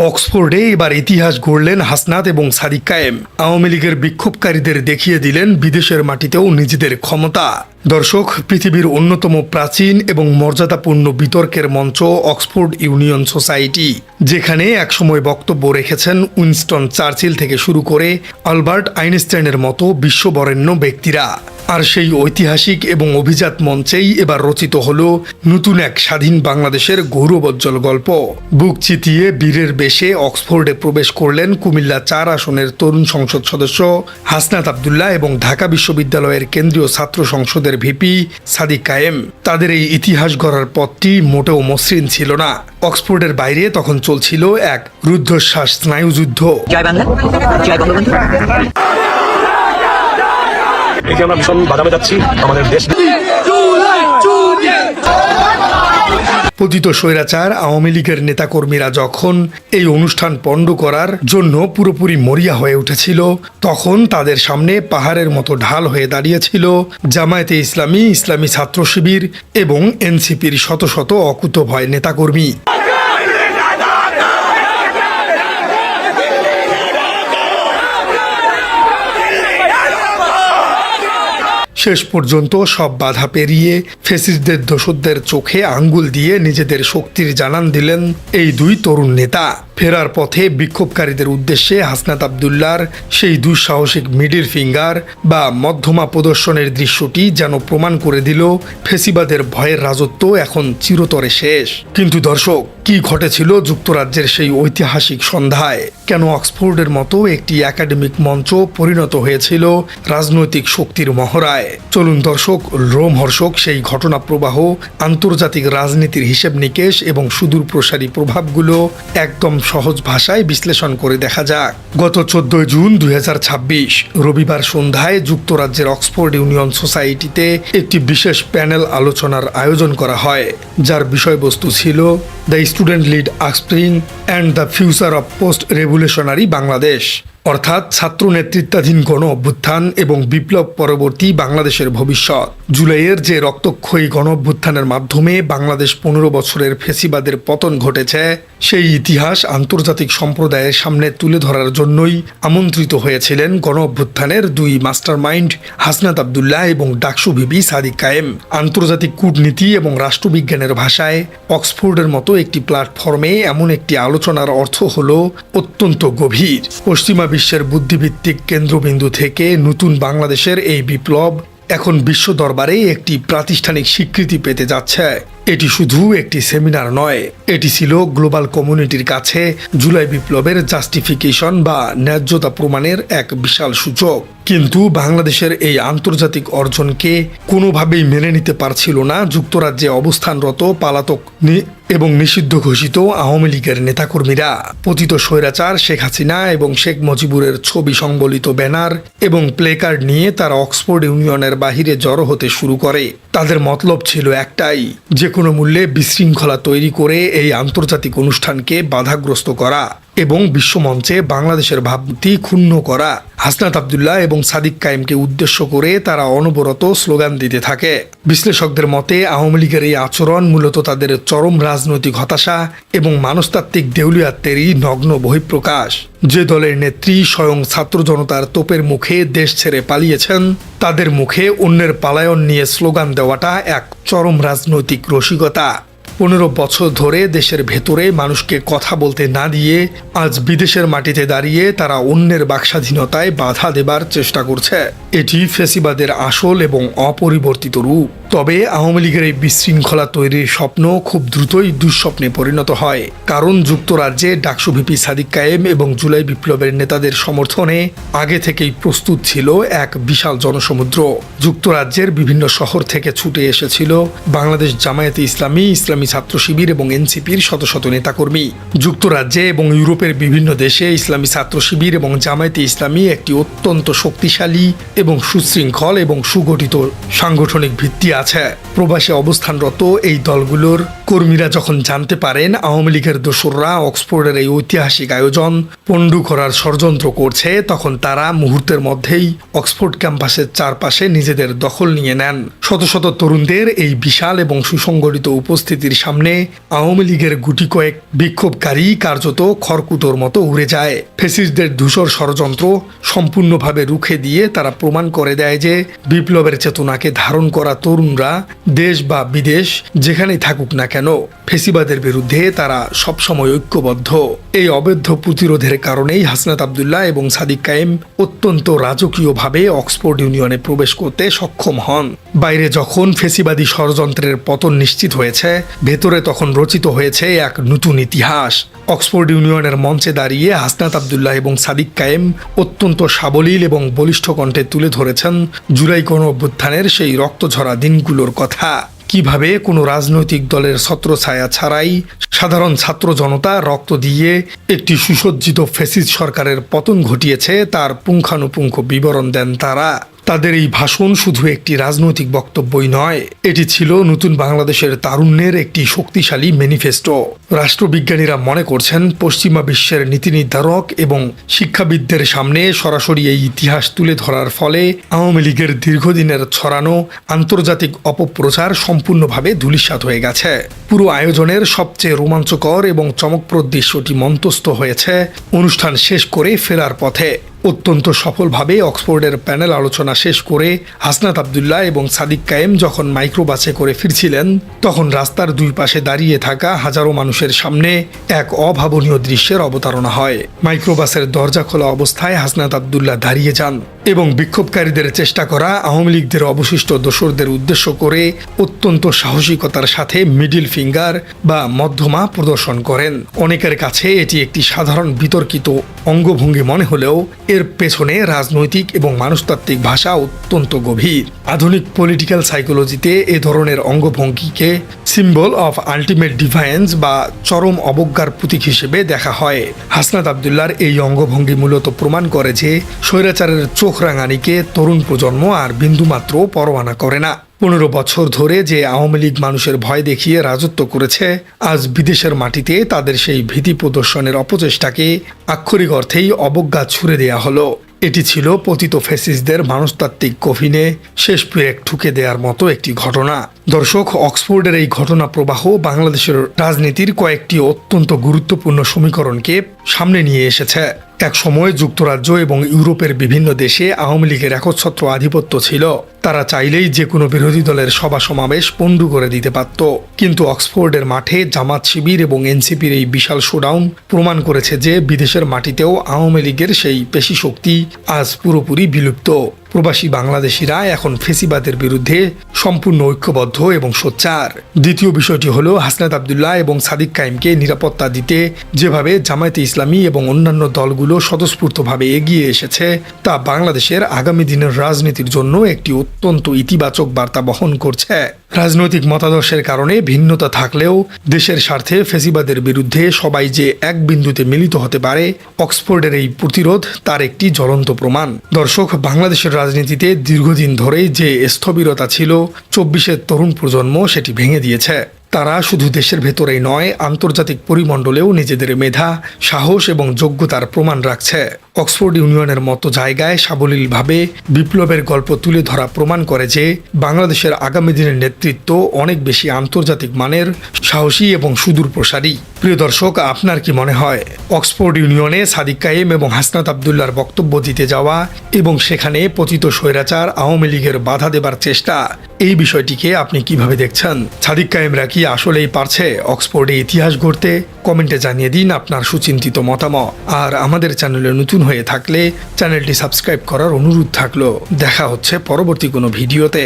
অক্সফোর্ডে এবার ইতিহাস গড়লেন হাসনাত এবং সাদিক কায়েম। আওয়ামী লীগের বিক্ষোভকারীদের দেখিয়ে দিলেন বিদেশের মাটিতেও নিজেদের ক্ষমতা। দর্শক, পৃথিবীর অন্যতম প্রাচীন এবং মর্যাদাপূর্ণ বিতর্কের মঞ্চ অক্সফোর্ড ইউনিয়ন সোসাইটি, যেখানে একসময় বক্তব্য রেখেছেন উইনস্টন চার্চিল থেকে শুরু করে আলবার্ট আইনস্টাইনের মতো বিশ্ববরেণ্য ব্যক্তিরা। আর সেই ঐতিহাসিক এবং অভিজাত মঞ্চেই এবার রচিত হল নতুন এক স্বাধীন বাংলাদেশের গৌরবোজ্জ্বল গল্প। বুক চিতিয়ে বীরের বেশে অক্সফোর্ডে প্রবেশ করলেন কুমিল্লা ৪ আসনের তরুণ সংসদ সদস্য হাসনাত আব্দুল্লাহ এবং ঢাকা বিশ্ববিদ্যালয়ের কেন্দ্রীয় ছাত্র সংসদের ভিপি সাদিক কায়েম। তাদের এই ইতিহাস গড়ার পথটি মোটেও মসৃণ ছিল না। অক্সফোর্ডের বাইরে তখন চলছিল এক রুদ্ধশ্বাস স্নায়ুযুদ্ধ। জয় বাংলা, জয় বঙ্গবন্ধু। আমরা ভীষণ বাদামে যাচ্ছি আমাদের দেশ। পতিত স্বৈরাচার আওয়ামী লীগের নেতাকর্মীরা যখন এই অনুষ্ঠান পণ্ড করার জন্য পুরোপুরি মরিয়া হয়ে উঠেছিল, তখন তাদের সামনে পাহাড়ের মতো ঢাল হয়ে দাঁড়িয়েছিল জামায়াতে ইসলামী, ইসলামী ছাত্র শিবির এবং এনসিপির শত শত অকুতোভয় নেতাকর্মী। শেষ পর্যন্ত সব বাধা পেরিয়ে ফ্যাসিস্টদের দোসরদের চোখে আঙ্গুল দিয়ে নিজেদের শক্তির জানান দিলেন এই দুই তরুণ নেতা। ফেরার পথে বিক্ষোভকারীদের উদ্দেশ্যে হাসনাত আব্দুল্লাহর সেই দুঃসাহসিক মিডিল ফিঙ্গার বা মধ্যমা প্রদর্শনের দৃশ্যটি যেন প্রমাণ করে দিল ফেসিবাদের ভয়ের রাজত্ব এখন চিরতরে শেষ। কিন্তু দর্শক, কি ঘটেছিল যুক্তরাজ্যের সেই ঐতিহাসিক সন্ধ্যায়? কেন অক্সফোর্ডের মতো একটি একাডেমিক মঞ্চ পরিণত হয়েছিল রাজনৈতিক শক্তির মহড়ায়? চলুন দর্শক, রোমহর্ষক সেই ঘটনা প্রবাহ, আন্তর্জাতিক রাজনীতির হিসেব নিকেশ এবং সুদূর প্রসারী প্রভাবগুলো একদম সহজ ভাষায় বিশ্লেষণ করে দেখা যাক। গত 14 জুন 2026 রবিবার সন্ধ্যায় যুক্তরাজ্যের অক্সফোর্ড ইউনিয়ন সোসাইটিতে একটি বিশেষ প্যানেল আলোচনার আয়োজন করা হয়, যার বিষয়বস্তু ছিল the student lead upspring and the future of post revolutionary Bangladesh, অর্থাৎ ছাত্র নেতৃত্বাধীন গণ অভ্যুত্থান এবং বিপ্লব পরবর্তী বাংলাদেশের ভবিষ্যৎ। জুলাইয়ের যে রক্তক্ষয়ী গণ অভ্যুত্থানের মাধ্যমে বাংলাদেশ 15 বছরের ফেসিবাদের পতন ঘটেছে, সেই ইতিহাস আন্তর্জাতিক সম্প্রদায়ের সামনে তুলে ধরার জন্যই আমন্ত্রিত হয়েছিলেন গণ অভ্যুত্থানের দুই মাস্টারমাইন্ড হাসনাত আব্দুল্লাহ এবং ডাকসু ভিপি সাদিক কায়েম। আন্তর্জাতিক কূটনীতি এবং রাষ্ট্রবিজ্ঞানের ভাষায় অক্সফোর্ডের মতো একটি প্ল্যাটফর্মে এমন একটি আলোচনার অর্থ হল অত্যন্ত গভীর। পশ্চিমা বিশ্বের বুদ্ধিভিত্তিক কেন্দ্রবিন্দু থেকে নতুন বাংলাদেশের এই বিপ্লব এখন বিশ্ব দরবারে একটি প্রাতিষ্ঠানিক স্বীকৃতি পেতে যাচ্ছে। এটি শুধু একটি সেমিনার নয়, এটি ছিল গ্লোবাল কমিউনিটির কাছে জুলাই বিপ্লবের জাস্টিফিকেশন বা ন্যায্যতা প্রমাণের এক বিশাল সূচক। কিন্তু বাংলাদেশের এই আন্তর্জাতিক অর্জনকে কোনোভাবেই মেনে নিতে পারছিল না যুক্তরাজ্যে অবস্থানরত পালাতক এবং নিষিদ্ধ ঘোষিত আওয়ামী লীগের নেতাকর্মীরা। পতিত স্বৈরাচার শেখ হাসিনা এবং শেখ মুজিবুরের ছবি সংবলিত ব্যানার এবং প্লেকার্ড নিয়ে তারা অক্সফোর্ড ইউনিয়নের বাহিরে জড়ো হতে শুরু করে। তাদের মতলব ছিল একটাই, যে কোনো মূল্যে বিশৃঙ্খলা তৈরি করে এই আন্তর্জাতিক অনুষ্ঠানকে বাধাগ্রস্ত করা এবং বিশ্বমঞ্চে বাংলাদেশের ভাবমূর্তি ক্ষুণ্ণ করা। হাসনাত আব্দুল্লাহ এবং সাদিক কায়েমকে উদ্দেশ্য করে তারা অনবরত স্লোগান দিতে থাকে। বিশ্লেষকদের মতে আওয়ামী লীগের এই আচরণ মূলত তাদের চরম রাজনৈতিক হতাশা এবং মনস্তাত্ত্বিক দেউলিয়াত্বেরই নগ্ন বহিঃপ্রকাশ। যে দলের নেত্রী স্বয়ং ছাত্র জনতার তোপের মুখে দেশ ছেড়ে পালিয়েছেন, তাদের মুখে অন্যের পালায়ন নিয়ে স্লোগান দেওয়াটা এক চরম রাজনৈতিক রসিকতা। 15 বছর ধরে দেশের ভেতরে মানুষকে কথা বলতে না দিয়ে আজ বিদেশের মাটিতে দাঁড়িয়ে তারা অন্যের বাকস্বাধীনতায় বাধা দেবার চেষ্টা করছে। এটি ফেসিবাদের আসল এবং অপরিবর্তিত রূপ। তবে আওয়ামী লীগের এই বিশৃঙ্খলা তৈরির স্বপ্ন খুব দ্রুতই দুঃস্বপ্নে পরিণত হয়, কারণ যুক্তরাজ্যে ডাকসু ভিপি সাদিক কায়েম এবং জুলাই বিপ্লবের নেতাদের সমর্থনে আগে থেকেই প্রস্তুত ছিল এক বিশাল জনসমুদ্র। যুক্তরাজ্যের বিভিন্ন শহর থেকে ছুটে এসেছিল বাংলাদেশ জামায়াতে ইসলামী, ইসলামী ছাত্র শিবির এবং এনসিপির শত শত নেতাকর্মী। যুক্তরাজ্যে এবং ইউরোপের বিভিন্ন দেশে ইসলামী ছাত্র শিবির এবং জামায়াতে ইসলামী একটি অত্যন্ত শক্তিশালী এবং সুশৃঙ্খল এবং সুগঠিত সাংগঠনিক ভিত্তি আছে। প্রবাসে অবস্থানরত এই দলগুলোর কর্মীরা যখন জানতে পারেন আওয়ামী লীগের দোসররা অক্সফোর্ডের এই ঐতিহাসিক আয়োজন পণ্ডু করার ষড়যন্ত্র করছে, তখন তারা মুহূর্তের মধ্যেই অক্সফোর্ড ক্যাম্পাসের চারপাশে নিজেদের দখল নিয়ে নেন। শত শত তরুণদের এই বিশাল এবং সুসংগঠিত উপস্থিতির সামনে আওয়ামী লীগের গুটি কয়েক বিক্ষোভকারী কার্যত খড়কুটোর মতো উড়ে যায়। ফ্যাসিস্টদের ধূসর ষড়যন্ত্র সম্পূর্ণভাবে রুখে দিয়ে তারা প্রমাণ করে দেয় যে বিপ্লবের চেতনাকে ধারণ করা তরুণরা দেশ বা বিদেশ যেখানেই থাকুক না কেন, ফেসিবাদের বিরুদ্ধে তারা সবসময় ঐক্যবদ্ধ। এই অবৈধ প্রতিরোধের কারণেই হাসনাত আব্দুল্লাহ এবং সাদিক কায়েম অত্যন্ত রাজকীয়ভাবে অক্সফোর্ড ইউনিয়নে প্রবেশ করতে সক্ষম হন। বাইরে যখন ফেসিবাদী ষড়যন্ত্রের পতন নিশ্চিত হয়েছে, ভেতরে তখন রচিত হয়েছে এক নতুন ইতিহাস। অক্সফোর্ড ইউনিয়নের মঞ্চে দাঁড়িয়ে হাসনাত আব্দুল্লাহ এবং সাদিক কায়েম অত্যন্ত সাবলীল এবং বলিষ্ঠ কণ্ঠে তুলে ধরেছেন জুলাই গণঅভ্যুত্থানের সেই রক্তঝরা দিনগুলোর কথা। কিভাবে কোনো রাজনৈতিক দলের ছত্রছায়া ছাড়াই সাধারণ ছাত্র জনতা রক্ত দিয়ে একটি সুসজ্জিত ফ্যাসিস্ট সরকারের পতন ঘটিয়েছে তার পুঙ্খানুপুঙ্খ বিবরণ দেন তারা। তাদের এই ভাষণ শুধু একটি রাজনৈতিক বক্তব্যই নয়, এটি ছিল নতুন বাংলাদেশের তারুণ্যের একটি শক্তিশালী ম্যানিফেস্টো। রাষ্ট্রবিজ্ঞানীরা মনে করছেন পশ্চিমা বিশ্বের নীতি নির্ধারক এবং শিক্ষাবিদদের সামনে সরাসরি এই ইতিহাস তুলে ধরার ফলে আওয়ামী লীগের দীর্ঘদিনের ছড়ানো আন্তর্জাতিক অপপ্রচার সম্পূর্ণভাবে ধূলিসাৎ হয়ে গেছে। পুরো আয়োজনের সবচেয়ে রোমাঞ্চকর এবং চমকপ্রদ দৃশ্যটি মঞ্চস্থ হয়েছে অনুষ্ঠান শেষ করে ফেরার পথে। অত্যন্ত সফলভাবে অক্সফোর্ডের প্যানেল আলোচনা শেষ করে হাসনাত আব্দুল্লাহ এবং সাদিক কায়েম যখন মাইক্রোবাসে করে ফিরছিলেন, তখন রাস্তার দুই পাশে দাঁড়িয়ে থাকা হাজারো মানুষের সামনে এক অভাবনীয় দৃশ্যের অবতারণা হয়। মাইক্রোবাসের দরজা খোলা অবস্থায় হাসনাত আব্দুল্লাহ দাঁড়িয়ে যান এবং বিক্ষোভকারীদের চেষ্টা করা আওয়ামী লীগদের অবশিষ্ট দোসরদের উদ্দেশ্য করে অত্যন্ত সাহসিকতার সাথে মিডিল ফিঙ্গার বা মধ্যমা প্রদর্শন করেন। অনেকের কাছে এটি একটি সাধারণ বিতর্কিত অঙ্গভঙ্গি মনে হলেও এর পেছনে রাজনৈতিক এবং মানুষতাত্ত্বিক ভাষা অত্যন্ত গভীর। আধুনিক পলিটিক্যাল সাইকোলজিতে এ ধরনের অঙ্গভঙ্গিকে সিম্বল অফ আল্টিমেট ডিভাইন্স বা চরম অবজ্ঞার প্রতীক হিসেবে দেখা হয়। হাসনাত আব্দুল্লাহর এই অঙ্গভঙ্গি মূলত প্রমাণ করে যে স্বৈরাচারের চোখ রাঙানিকে তরুণ প্রজন্ম আর বিন্দুমাত্র পরোয়া করে না। 15 বছর ধরে যে আওয়ামী লীগ মানুষের ভয় দেখিয়ে রাজত্ব করেছে, আজ বিদেশের মাটিতে তাদের সেই ভীতি প্রদর্শনের অপচেষ্টাকে আক্ষরিক অর্থেই অবজ্ঞা ছুড়ে দেয়া হলো। এটি ছিল পতিত ফ্যাসিস্টদের মানুষতাত্ত্বিক কফিনে শেষ পেরেক ঠুকে দেওয়ার মতো একটি ঘটনা। দর্শক, অক্সফোর্ডের এই ঘটনা প্রবাহ বাংলাদেশের রাজনীতির কয়েকটি অত্যন্ত গুরুত্বপূর্ণ সমীকরণকে সামনে নিয়ে এসেছে। এক সময় যুক্তরাজ্য এবং ইউরোপের বিভিন্ন দেশে আওয়ামী লীগের একচ্ছত্র আধিপত্য ছিল। তারা চাইলেই যে কোনো বিরোধী দলের সভা সমাবেশ পণ্ডু করে দিতে পারত। কিন্তু অক্সফোর্ডের মাঠে জামাত শিবির এবং এনসিপির এই বিশাল শোডাউন প্রমাণ করেছে যে বিদেশের মাটিতেও আওয়ামী লীগের সেই পেশি শক্তি আজ পুরোপুরি বিলুপ্ত। প্রবাসী বাংলাদেশিরা এখন ফেসিবাদের বিরুদ্ধে সম্পূর্ণ ঐক্যবদ্ধ এবং সোচ্চার। দ্বিতীয় বিষয়টি হলো হাসনাত আব্দুল্লাহ এবং সাদিক কায়েমকে নিরাপত্তা দিতে যেভাবে জামায়াতে ইসলামী এবং অন্যান্য দলগুলো স্বতঃস্ফূর্তভাবে এগিয়ে এসেছে, তা বাংলাদেশের আগামী দিনের রাজনীতির জন্য একটি অত্যন্ত ইতিবাচক বার্তা বহন করছে। রাজনৈতিক মতাদর্শের কারণে ভিন্নতা থাকলেও দেশের স্বার্থে ফেসিবাদের বিরুদ্ধে সবাই যে এক বিন্দুতে মিলিত হতে পারে, অক্সফোর্ডের এই প্রতিরোধ তার একটি জ্বলন্ত প্রমাণ। দর্শক, বাংলাদেশের রাজনীতিতে দীর্ঘদিন ধরেই যে স্থবিরতা ছিল, 24-এর তরুণ প্রজন্ম সেটি ভেঙে দিয়েছে। তারা শুধু দেশের ভেতরেই নয়, আন্তর্জাতিক পরিমণ্ডলেও নিজেদের মেধা, সাহস এবং যোগ্যতার প্রমাণ রাখছে। অক্সফোর্ড ইউনিয়নের মতো জায়গায় সাবলীলভাবে বিপ্লবের গল্প তুলে ধরা প্রমাণ করে যে বাংলাদেশের আগামী দিনের নেতৃত্ব অনেক বেশি আন্তর্জাতিক মানের, সাহসী এবং সুদূর প্রসারী। প্রিয় দর্শক, আপনার কি মনে হয় অক্সফোর্ড ইউনিয়নে সাদিক কায়েম এবং হাসনাত আব্দুল্লাহর বক্তব্য দিতে যাওয়া এবং সেখানে পতিত স্বৈরাচার আওয়ামী লীগের বাধা দেবার চেষ্টা, এই বিষয়টিকে আপনি কিভাবে দেখছেন? সাদিক কায়েমরা কি আসলেই পারছে অক্সফোর্ডে ইতিহাস গড়তে? কমেন্টে জানিয়ে দিন আপনার সুচিন্তিত মতামত। আর আমাদের চ্যানেলে নতুন হয়ে থাকলে চ্যানেলটি সাবস্ক্রাইব করার অনুরোধ থাকলো। দেখা হচ্ছে পরবর্তী কোনো ভিডিওতে।